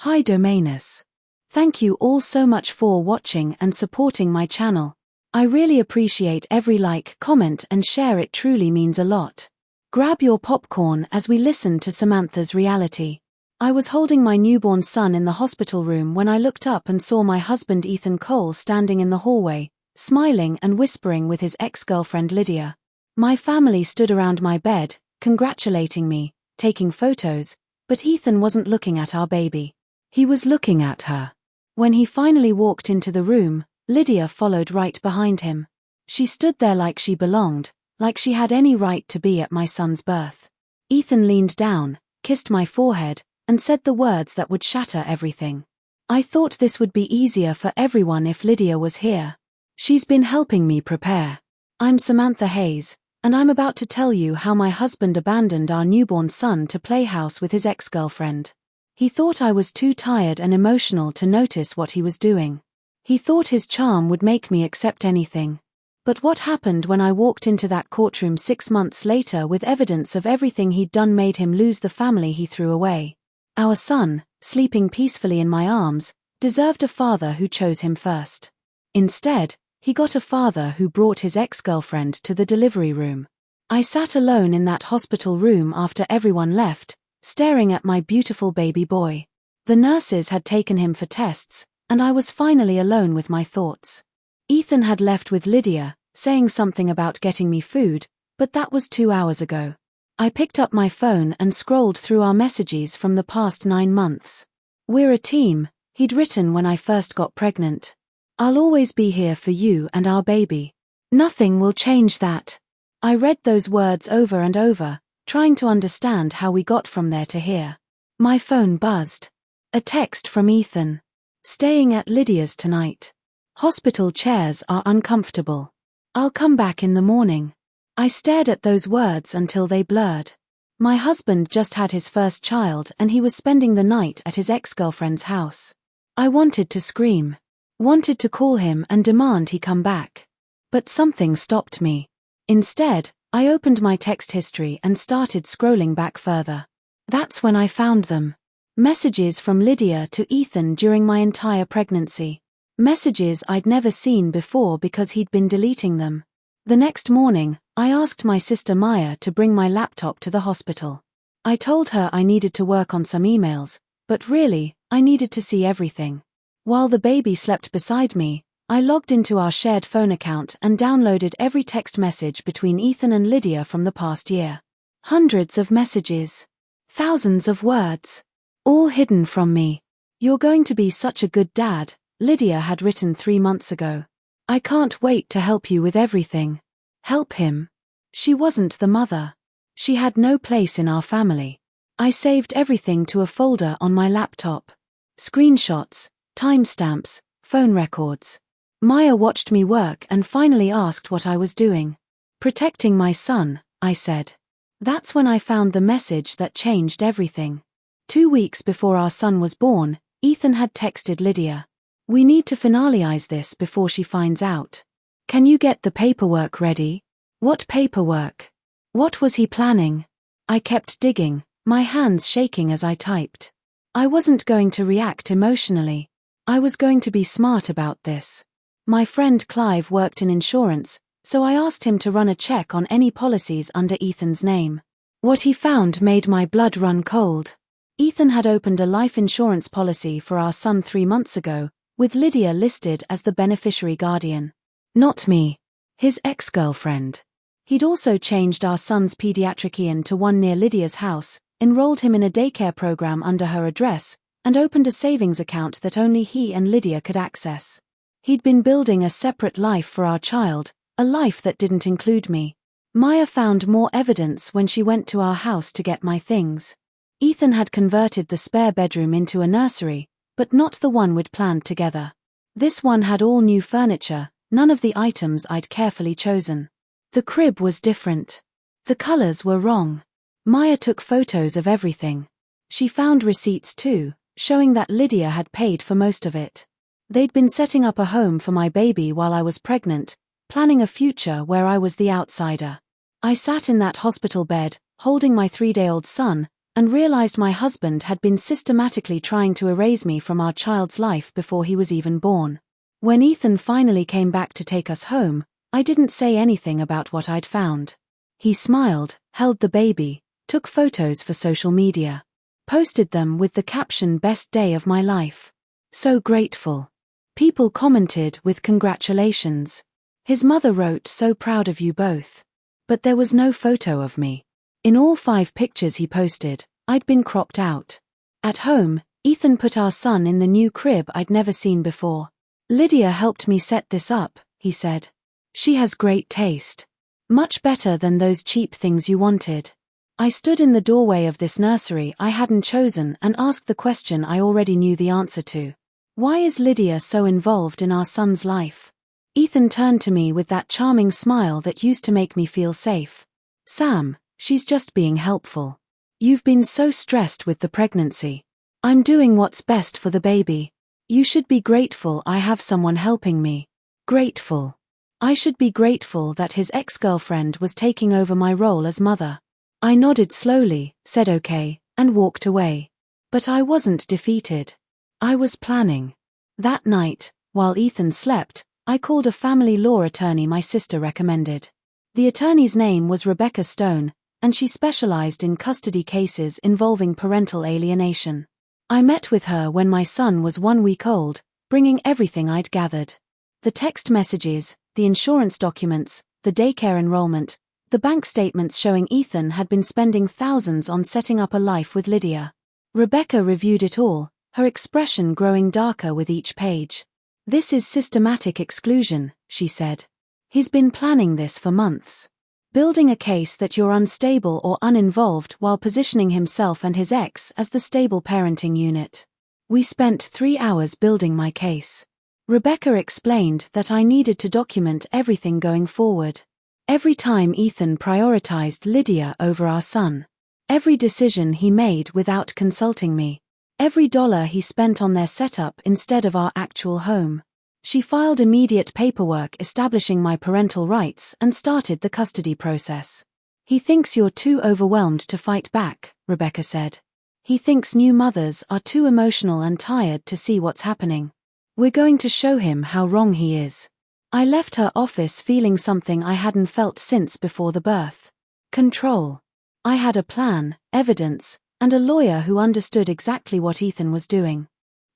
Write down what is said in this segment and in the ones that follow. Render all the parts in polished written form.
Hi Domainus. Thank you all so much for watching and supporting my channel. I really appreciate every like, comment and share, it truly means a lot. Grab your popcorn as we listen to Samantha's reality. I was holding my newborn son in the hospital room when I looked up and saw my husband Ethan Cole standing in the hallway, smiling and whispering with his ex-girlfriend Lydia. My family stood around my bed, congratulating me, taking photos, but Ethan wasn't looking at our baby. He was looking at her. When he finally walked into the room, Lydia followed right behind him. She stood there like she belonged, like she had any right to be at my son's birth. Ethan leaned down, kissed my forehead, and said the words that would shatter everything. I thought this would be easier for everyone if Lydia was here. She's been helping me prepare. I'm Samantha Hayes, and I'm about to tell you how my husband abandoned our newborn son to play house with his ex-girlfriend. He thought I was too tired and emotional to notice what he was doing. He thought his charm would make me accept anything. But what happened when I walked into that courtroom 6 months later with evidence of everything he'd done made him lose the family he threw away. Our son, sleeping peacefully in my arms, deserved a father who chose him first. Instead, he got a father who brought his ex-girlfriend to the delivery room. I sat alone in that hospital room after everyone left, staring at my beautiful baby boy. The nurses had taken him for tests, and I was finally alone with my thoughts. Ethan had left with Lydia, saying something about getting me food, but that was 2 hours ago. I picked up my phone and scrolled through our messages from the past 9 months. We're a team, he'd written when I first got pregnant. I'll always be here for you and our baby. Nothing will change that. I read those words over and over, trying to understand how we got from there to here. My phone buzzed. A text from Ethan. Staying at Lydia's tonight. Hospital chairs are uncomfortable. I'll come back in the morning. I stared at those words until they blurred. My husband just had his first child and he was spending the night at his ex-girlfriend's house. I wanted to scream. Wanted to call him and demand he come back. But something stopped me. Instead, I opened my text history and started scrolling back further. That's when I found them. Messages from Lydia to Ethan during my entire pregnancy. Messages I'd never seen before because he'd been deleting them. The next morning, I asked my sister Maya to bring my laptop to the hospital. I told her I needed to work on some emails, but really, I needed to see everything. While the baby slept beside me, I logged into our shared phone account and downloaded every text message between Ethan and Lydia from the past year. Hundreds of messages. Thousands of words. All hidden from me. You're going to be such a good dad, Lydia had written 3 months ago. I can't wait to help you with everything. Help him. She wasn't the mother. She had no place in our family. I saved everything to a folder on my laptop. Screenshots, timestamps, phone records. Maya watched me work and finally asked what I was doing. Protecting my son, I said. That's when I found the message that changed everything. 2 weeks before our son was born, Ethan had texted Lydia. We need to finalize this before she finds out. Can you get the paperwork ready? What paperwork? What was he planning? I kept digging, my hands shaking as I typed. I wasn't going to react emotionally. I was going to be smart about this. My friend Clive worked in insurance, so I asked him to run a check on any policies under Ethan's name. What he found made my blood run cold. Ethan had opened a life insurance policy for our son 3 months ago, with Lydia listed as the beneficiary guardian. Not me. His ex-girlfriend. He'd also changed our son's pediatric IAN to one near Lydia's house, enrolled him in a daycare program under her address, and opened a savings account that only he and Lydia could access. He'd been building a separate life for our child, a life that didn't include me. Maya found more evidence when she went to our house to get my things. Ethan had converted the spare bedroom into a nursery, but not the one we'd planned together. This one had all new furniture, none of the items I'd carefully chosen. The crib was different. The colors were wrong. Maya took photos of everything. She found receipts too, showing that Lydia had paid for most of it. They'd been setting up a home for my baby while I was pregnant, planning a future where I was the outsider. I sat in that hospital bed, holding my 3-day-old son, and realized my husband had been systematically trying to erase me from our child's life before he was even born. When Ethan finally came back to take us home, I didn't say anything about what I'd found. He smiled, held the baby, took photos for social media, posted them with the caption "Best day of my life. So grateful." People commented with congratulations. His mother wrote, "So proud of you both." But there was no photo of me. In all 5 pictures he posted, I'd been cropped out. At home, Ethan put our son in the new crib I'd never seen before. "Lydia helped me set this up," he said. "She has great taste. Much better than those cheap things you wanted." I stood in the doorway of this nursery I hadn't chosen and asked the question I already knew the answer to. Why is Lydia so involved in our son's life? Ethan turned to me with that charming smile that used to make me feel safe. "Sam, she's just being helpful. You've been so stressed with the pregnancy. I'm doing what's best for the baby. You should be grateful I have someone helping me." Grateful. I should be grateful that his ex-girlfriend was taking over my role as mother. I nodded slowly, said okay, and walked away. But I wasn't defeated. I was planning. That night, while Ethan slept, I called a family law attorney my sister recommended. The attorney's name was Rebecca Stone, and she specialized in custody cases involving parental alienation. I met with her when my son was 1 week old, bringing everything I'd gathered. The text messages, the insurance documents, the daycare enrollment, the bank statements showing Ethan had been spending thousands on setting up a life with Lydia. Rebecca reviewed it all, her expression growing darker with each page. "This is systematic exclusion," she said. "He's been planning this for months. Building a case that you're unstable or uninvolved while positioning himself and his ex as the stable parenting unit." We spent 3 hours building my case. Rebecca explained that I needed to document everything going forward. Every time Ethan prioritized Lydia over our son. Every decision he made without consulting me. Every dollar he spent on their setup instead of our actual home. She filed immediate paperwork establishing my parental rights and started the custody process. "He thinks you're too overwhelmed to fight back," Rebecca said. "He thinks new mothers are too emotional and tired to see what's happening. We're going to show him how wrong he is." I left her office feeling something I hadn't felt since before the birth. Control. I had a plan, evidence, and a lawyer who understood exactly what Ethan was doing.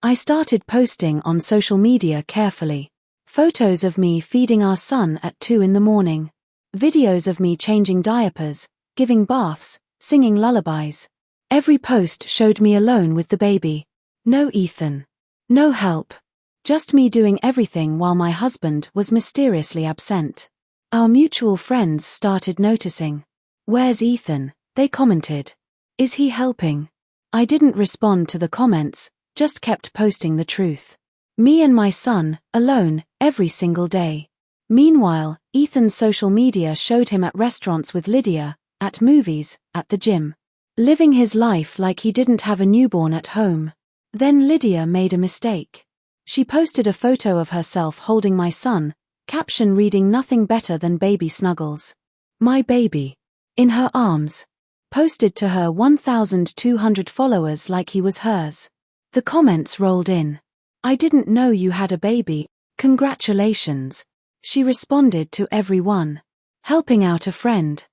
I started posting on social media carefully. Photos of me feeding our son at 2 in the morning. Videos of me changing diapers, giving baths, singing lullabies. Every post showed me alone with the baby. No Ethan. No help. Just me doing everything while my husband was mysteriously absent. Our mutual friends started noticing. "Where's Ethan?" they commented. "Is he helping?" I didn't respond to the comments, just kept posting the truth. Me and my son, alone, every single day. Meanwhile, Ethan's social media showed him at restaurants with Lydia, at movies, at the gym. Living his life like he didn't have a newborn at home. Then Lydia made a mistake. She posted a photo of herself holding my son, caption reading "Nothing better than baby snuggles. My baby. In her arms." Posted to her 1,200 followers like he was hers. The comments rolled in. "I didn't know you had a baby. Congratulations." She responded to everyone. Helping out a friend.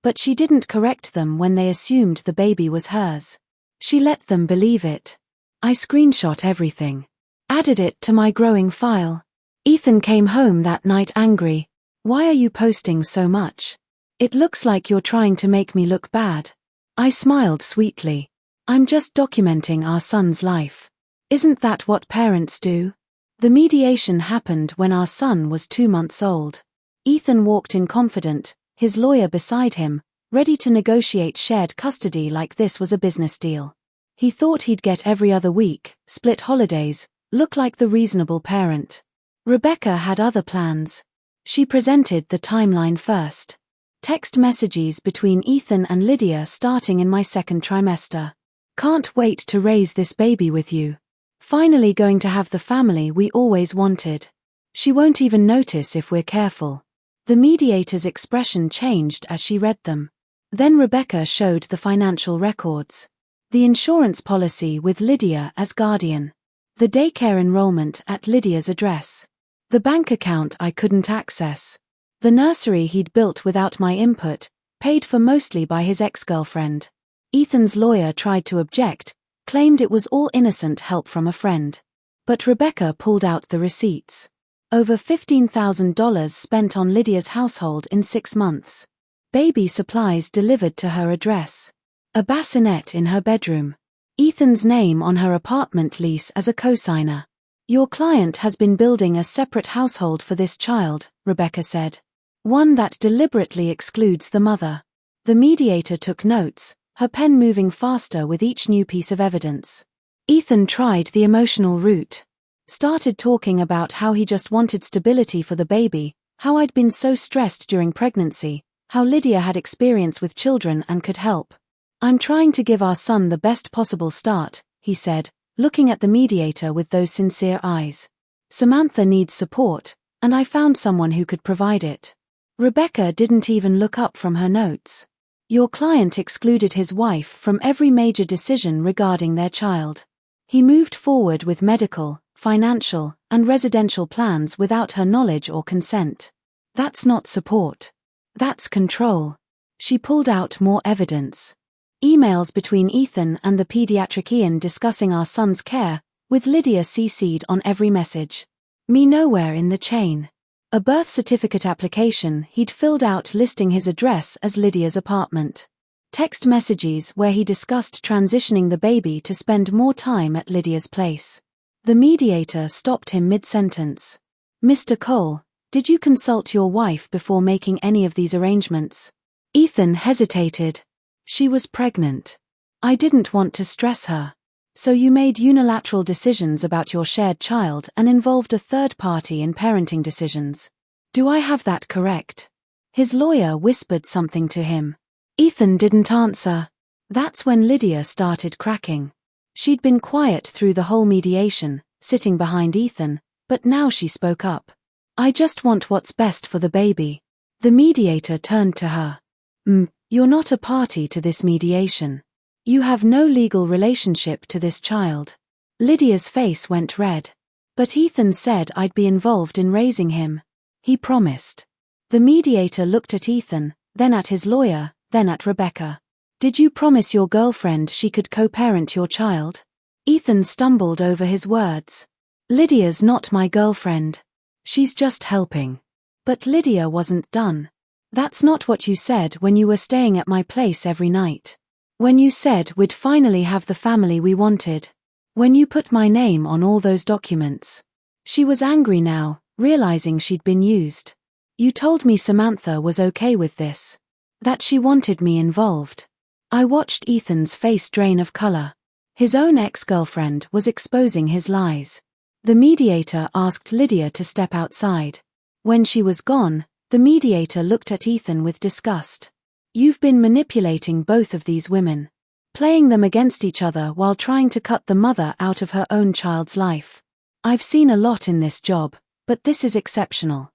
But she didn't correct them when they assumed the baby was hers. She let them believe it. I screenshot everything. Added it to my growing file. Ethan came home that night angry. "Why are you posting so much? It looks like you're trying to make me look bad." I smiled sweetly. "I'm just documenting our son's life. Isn't that what parents do?" The mediation happened when our son was 2 months old. Ethan walked in confident, his lawyer beside him, ready to negotiate shared custody like this was a business deal. He thought he'd get every other week, split holidays, look like the reasonable parent. Rebecca had other plans. She presented the timeline first. Text messages between Ethan and Lydia starting in my 2nd trimester. "Can't wait to raise this baby with you. Finally going to have the family we always wanted. She won't even notice if we're careful." The mediator's expression changed as she read them. Then Rebecca showed the financial records. The insurance policy with Lydia as guardian. The daycare enrollment at Lydia's address. The bank account I couldn't access. The nursery he'd built without my input, paid for mostly by his ex-girlfriend. Ethan's lawyer tried to object, claimed it was all innocent help from a friend. But Rebecca pulled out the receipts. Over $15,000 spent on Lydia's household in 6 months. Baby supplies delivered to her address. A bassinet in her bedroom. Ethan's name on her apartment lease as a cosigner. Your client has been building a separate household for this child, Rebecca said. One that deliberately excludes the mother. The mediator took notes, her pen moving faster with each new piece of evidence. Ethan tried the emotional route. Started talking about how he just wanted stability for the baby, how I'd been so stressed during pregnancy, how Lydia had experience with children and could help. I'm trying to give our son the best possible start, he said, looking at the mediator with those sincere eyes. Samantha needs support, and I found someone who could provide it. Rebecca didn't even look up from her notes. Your client excluded his wife from every major decision regarding their child. He moved forward with medical, financial, and residential plans without her knowledge or consent. That's not support. That's control. She pulled out more evidence. Emails between Ethan and the pediatrician discussing our son's care, with Lydia CC'd on every message. Me nowhere in the chain. A birth certificate application he'd filled out listing his address as Lydia's apartment. Text messages where he discussed transitioning the baby to spend more time at Lydia's place. The mediator stopped him mid-sentence. Mr. Cole, did you consult your wife before making any of these arrangements? Ethan hesitated. She was pregnant. I didn't want to stress her. So you made unilateral decisions about your shared child and involved a third party in parenting decisions. Do I have that correct? His lawyer whispered something to him. Ethan didn't answer. That's when Lydia started cracking. She'd been quiet through the whole mediation, sitting behind Ethan, but now she spoke up. I just want what's best for the baby. The mediator turned to her. You're not a party to this mediation. You have no legal relationship to this child. Lydia's face went red. But Ethan said I'd be involved in raising him. He promised. The mediator looked at Ethan, then at his lawyer, then at Rebecca. Did you promise your girlfriend she could co-parent your child? Ethan stumbled over his words. Lydia's not my girlfriend. She's just helping. But Lydia wasn't done. That's not what you said when you were staying at my place every night. When you said we'd finally have the family we wanted. When you put my name on all those documents. She was angry now, realizing she'd been used. You told me Samantha was okay with this. That she wanted me involved. I watched Ethan's face drain of color. His own ex-girlfriend was exposing his lies. The mediator asked Lydia to step outside. When she was gone, the mediator looked at Ethan with disgust. You've been manipulating both of these women. Playing them against each other while trying to cut the mother out of her own child's life. I've seen a lot in this job, but this is exceptional.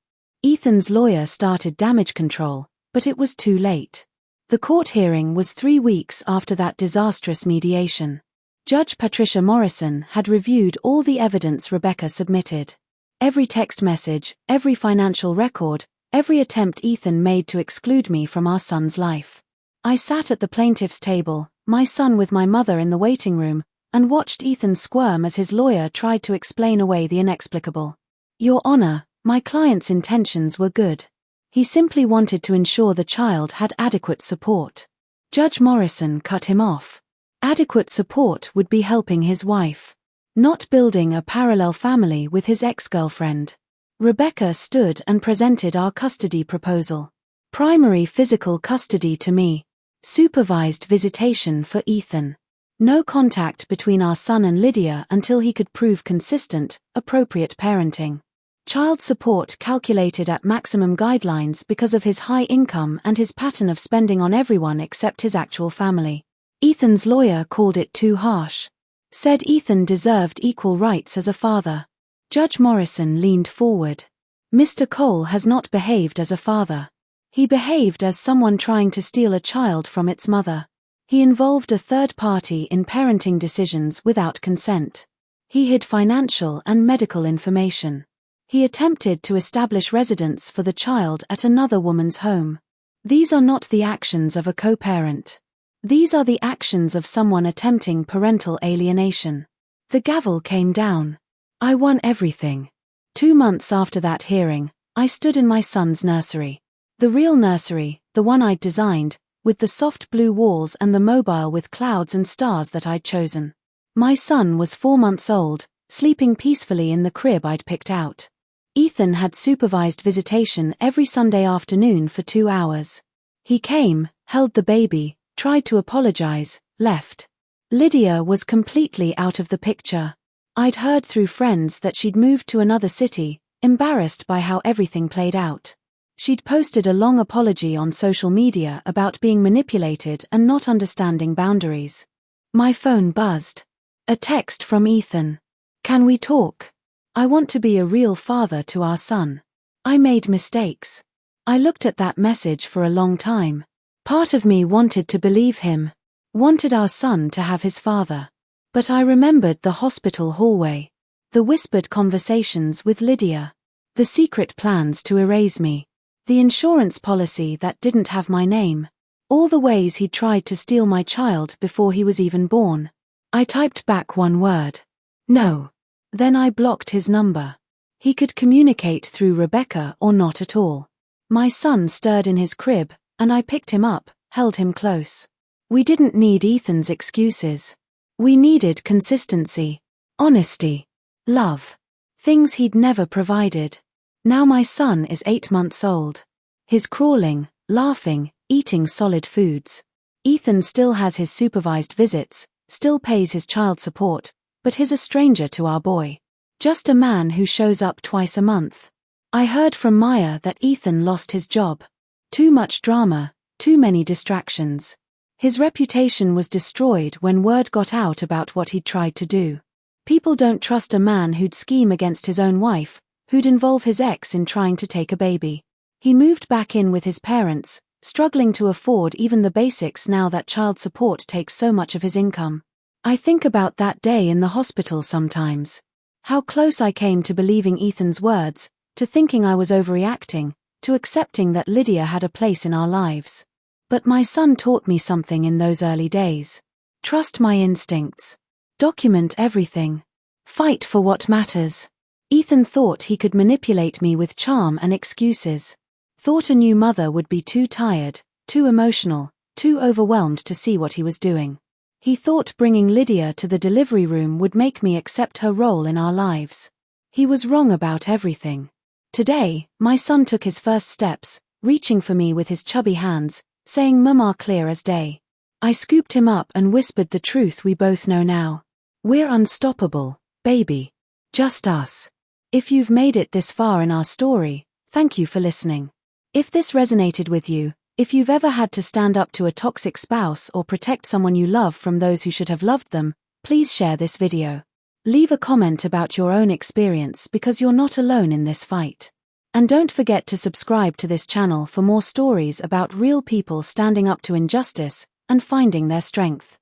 Ethan's lawyer started damage control, but it was too late. The court hearing was 3 weeks after that disastrous mediation. Judge Patricia Morrison had reviewed all the evidence Rebecca submitted. Every text message, every financial record, every attempt Ethan made to exclude me from our son's life. I sat at the plaintiff's table, my son with my mother in the waiting room, and watched Ethan squirm as his lawyer tried to explain away the inexplicable. Your Honor, my client's intentions were good. He simply wanted to ensure the child had adequate support. Judge Morrison cut him off. Adequate support would be helping his wife. Not building a parallel family with his ex-girlfriend. Rebecca stood and presented our custody proposal. Primary physical custody to me. Supervised visitation for Ethan. No contact between our son and Lydia until he could prove consistent, appropriate parenting. Child support calculated at maximum guidelines because of his high income and his pattern of spending on everyone except his actual family. Ethan's lawyer called it too harsh. Said Ethan deserved equal rights as a father. Judge Morrison leaned forward. Mr. Cole has not behaved as a father. He behaved as someone trying to steal a child from its mother. He involved a third party in parenting decisions without consent. He hid financial and medical information. He attempted to establish residence for the child at another woman's home. These are not the actions of a co-parent. These are the actions of someone attempting parental alienation. The gavel came down. I won everything. 2 months after that hearing, I stood in my son's nursery. The real nursery, the one I'd designed, with the soft blue walls and the mobile with clouds and stars that I'd chosen. My son was 4 months old, sleeping peacefully in the crib I'd picked out. Ethan had supervised visitation every Sunday afternoon for 2 hours. He came, held the baby, tried to apologize, left. Lydia was completely out of the picture. I'd heard through friends that she'd moved to another city, embarrassed by how everything played out. She'd posted a long apology on social media about being manipulated and not understanding boundaries. My phone buzzed. A text from Ethan. Can we talk? I want to be a real father to our son. I made mistakes. I looked at that message for a long time. Part of me wanted to believe him, wanted our son to have his father. But I remembered the hospital hallway, the whispered conversations with Lydia, the secret plans to erase me, the insurance policy that didn't have my name, all the ways he'd tried to steal my child before he was even born. I typed back one word. No. Then I blocked his number. He could communicate through Rebecca or not at all. My son stirred in his crib, and I picked him up, held him close. We didn't need Ethan's excuses. We needed consistency, honesty, love. Things he'd never provided. Now my son is 8 months old. He's crawling, laughing, eating solid foods. Ethan still has his supervised visits, still pays his child support, but he's a stranger to our boy. Just a man who shows up twice a month. I heard from Maya that Ethan lost his job. Too much drama, too many distractions. His reputation was destroyed when word got out about what he'd tried to do. People don't trust a man who'd scheme against his own wife, who'd involve his ex in trying to take a baby. He moved back in with his parents, struggling to afford even the basics now that child support takes so much of his income. I think about that day in the hospital sometimes. How close I came to believing Ethan's words, to thinking I was overreacting, to accepting that Lydia had a place in our lives. But my son taught me something in those early days. Trust my instincts. Document everything. Fight for what matters. Ethan thought he could manipulate me with charm and excuses. Thought a new mother would be too tired, too emotional, too overwhelmed to see what he was doing. He thought bringing Lydia to the delivery room would make me accept her role in our lives. He was wrong about everything. Today, my son took his first steps, reaching for me with his chubby hands, saying "Mama" clear as day. I scooped him up and whispered the truth we both know now. We're unstoppable, baby. Just us. If you've made it this far in our story, thank you for listening. If this resonated with you, if you've ever had to stand up to a toxic spouse or protect someone you love from those who should have loved them, please share this video. Leave a comment about your own experience because you're not alone in this fight. And don't forget to subscribe to this channel for more stories about real people standing up to injustice and finding their strength.